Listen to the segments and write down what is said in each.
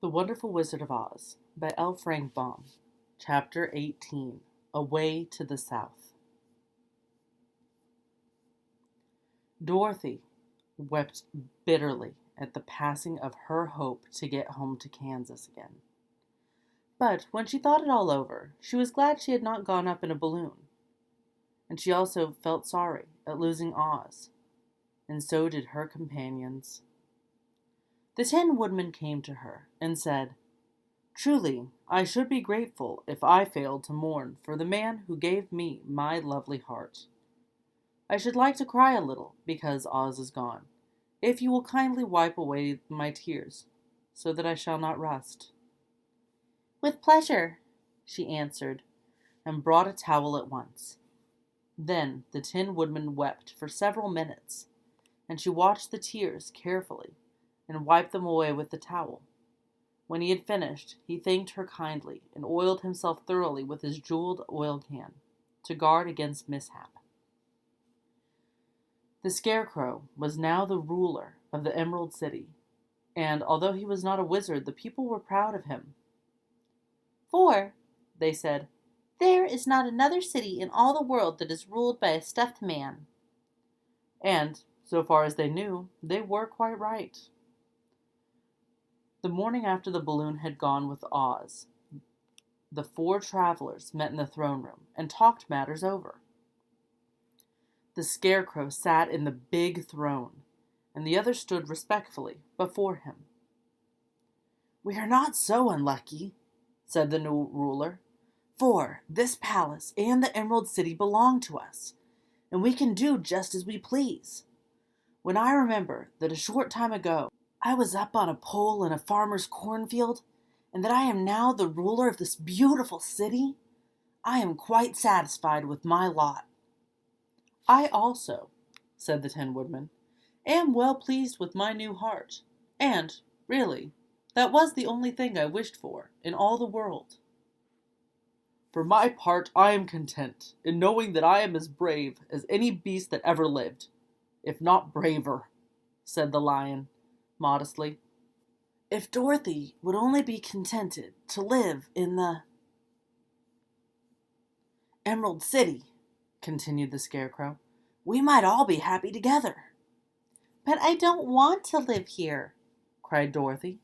The Wonderful Wizard of Oz by L. Frank Baum. Chapter 18. Away to the South. Dorothy wept bitterly at the passing of her hope to get home to Kansas again. But when she thought it all over, she was glad she had not gone up in a balloon. And she also felt sorry at losing Oz, and so did her companions. The Tin Woodman came to her and said, "Truly, I should be grateful if I failed to mourn for the man who gave me my lovely heart. I should like to cry a little because Oz is gone, if you will kindly wipe away my tears, so that I shall not rust." "With pleasure," she answered, and brought a towel at once. Then the Tin Woodman wept for several minutes, and she watched the tears carefully and wiped them away with the towel. When he had finished, he thanked her kindly and oiled himself thoroughly with his jeweled oil can to guard against mishap. The Scarecrow was now the ruler of the Emerald City, and although he was not a wizard, the people were proud of him. "For," they said, "there is not another city in all the world that is ruled by a stuffed man." And, so far as they knew, they were quite right. The morning after the balloon had gone with Oz, the four travelers met in the throne room and talked matters over. The Scarecrow sat in the big throne, and the others stood respectfully before him. "We are not so unlucky," said the new ruler, "for this palace and the Emerald City belong to us, and we can do just as we please. When I remember that a short time ago I was up on a pole in a farmer's cornfield, and that I am now the ruler of this beautiful city, I am quite satisfied with my lot." "I also," said the Tin Woodman, "am well pleased with my new heart, and, really, that was the only thing I wished for in all the world." "For my part, I am content in knowing that I am as brave as any beast that ever lived, if not braver," said the Lion, modestly. "If Dorothy would only be contented to live in the Emerald City," continued the Scarecrow, "we might all be happy together." "But I don't want to live here," cried Dorothy.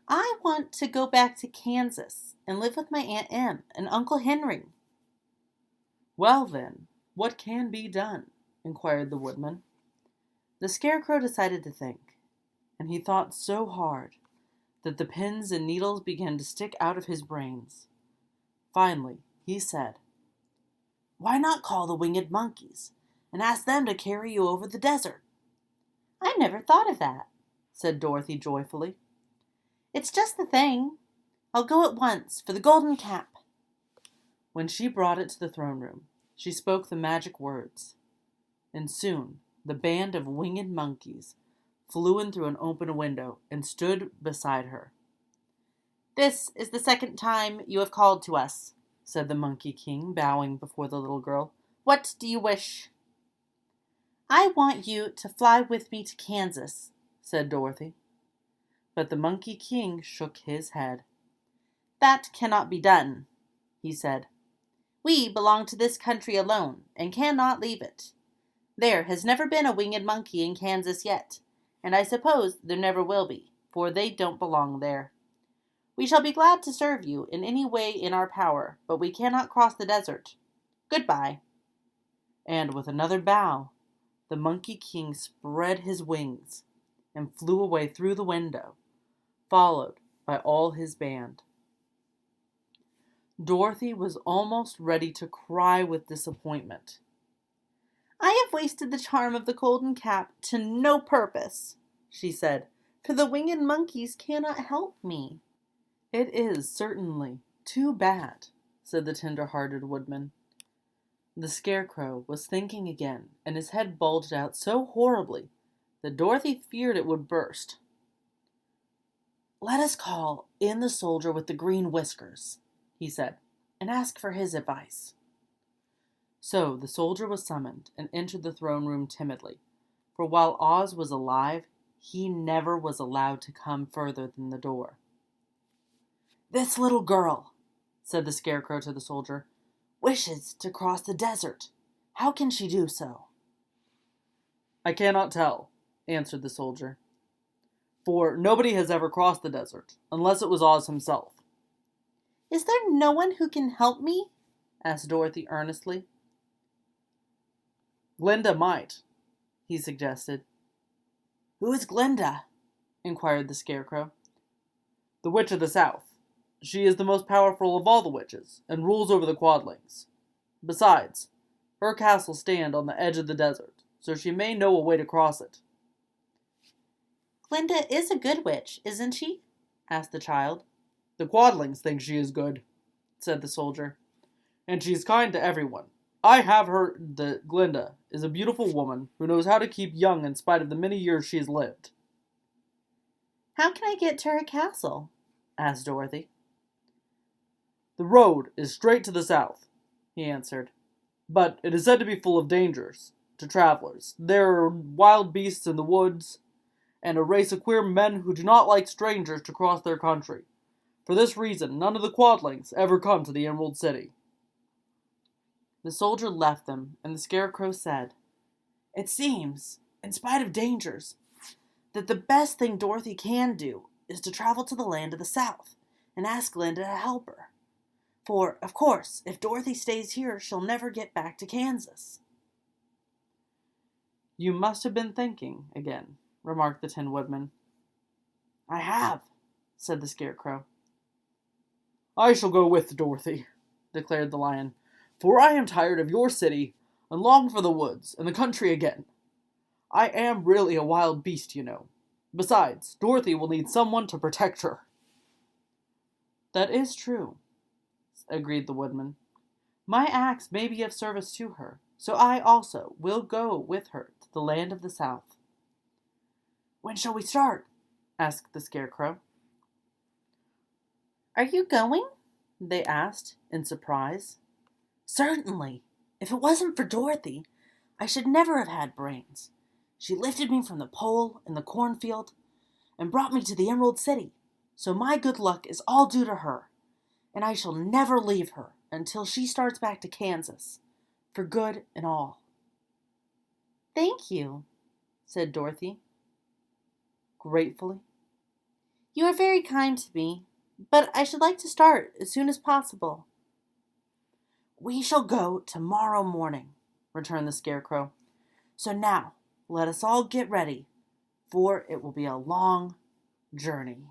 "I want to go back to Kansas and live with my Aunt Em and Uncle Henry." "Well, then, what can be done?" inquired the Woodman. The Scarecrow decided to think, and he thought so hard that the pins and needles began to stick out of his brains. Finally, he said, "Why not call the winged monkeys and ask them to carry you over the desert?" "I never thought of that," said Dorothy joyfully. "It's just the thing. I'll go at once for the golden cap." When she brought it to the throne room, she spoke the magic words, and soon the band of winged monkeys flew in through an open window and stood beside her. "This is the second time you have called to us," said the Monkey King, bowing before the little girl. "What do you wish?" "I want you to fly with me to Kansas," said Dorothy. But the Monkey King shook his head. "That cannot be done," he said. "We belong to this country alone and cannot leave it. There has never been a winged monkey in Kansas yet, and I suppose there never will be, for they don't belong there. We shall be glad to serve you in any way in our power, but we cannot cross the desert. Goodbye." And with another bow, the Monkey King spread his wings and flew away through the window, followed by all his band. Dorothy was almost ready to cry with disappointment. "I have wasted the charm of the golden cap to no purpose," she said, "for the winged monkeys cannot help me." "It is certainly too bad," said the tender-hearted Woodman. The Scarecrow was thinking again, and his head bulged out so horribly that Dorothy feared it would burst. "Let us call in the soldier with the green whiskers," he said, "and ask for his advice." So the soldier was summoned and entered the throne room timidly, for while Oz was alive, he never was allowed to come further than the door. This little girl, said the Scarecrow to the soldier, wishes to cross the desert. How can she do so? I cannot tell, answered the soldier, for nobody has ever crossed the desert, unless it was Oz himself. Is there no one who can help me? Asked Dorothy earnestly. Glinda might, he suggested. Who is Glinda? Inquired the Scarecrow. The Witch of the South. She is the most powerful of all the witches, and rules over the Quadlings. Besides, her castles stand on the edge of the desert, so she may know a way to cross it. Glinda is a good witch, isn't she? Asked the child. The Quadlings think she is good, said the soldier, and she is kind to everyone. I have heard that Glinda is a beautiful woman who knows how to keep young in spite of the many years she has lived. How can I get to her castle? Asked Dorothy. The road is straight to the south, he answered, but it is said to be full of dangers to travelers. There are wild beasts in the woods, and a race of queer men who do not like strangers to cross their country. For this reason, none of the Quadlings ever come to the Emerald City. The soldier left them, and the Scarecrow said, It seems, in spite of dangers, that the best thing Dorothy can do is to travel to the land of the South and ask Glinda to help her. For, of course, if Dorothy stays here, she'll never get back to Kansas. You must have been thinking again, remarked the Tin Woodman. I have, said the Scarecrow. I shall go with Dorothy, declared the Lion, for I am tired of your city and long for the woods and the country again. I am really a wild beast, you know. Besides, Dorothy will need someone to protect her. That is true, agreed the Woodman. My axe may be of service to her, so I also will go with her to the land of the South. When shall we start? Asked the Scarecrow. Are you going? They asked, in surprise. Certainly. If it wasn't for Dorothy, I should never have had brains. She lifted me from the pole in the cornfield and brought me to the Emerald City, so my good luck is all due to her, and I shall never leave her until she starts back to Kansas, for good and all. Thank you, said Dorothy, gratefully. You are very kind to me, but I should like to start as soon as possible. We shall go tomorrow morning, returned the Scarecrow. So now, let us all get ready, for it will be a long journey.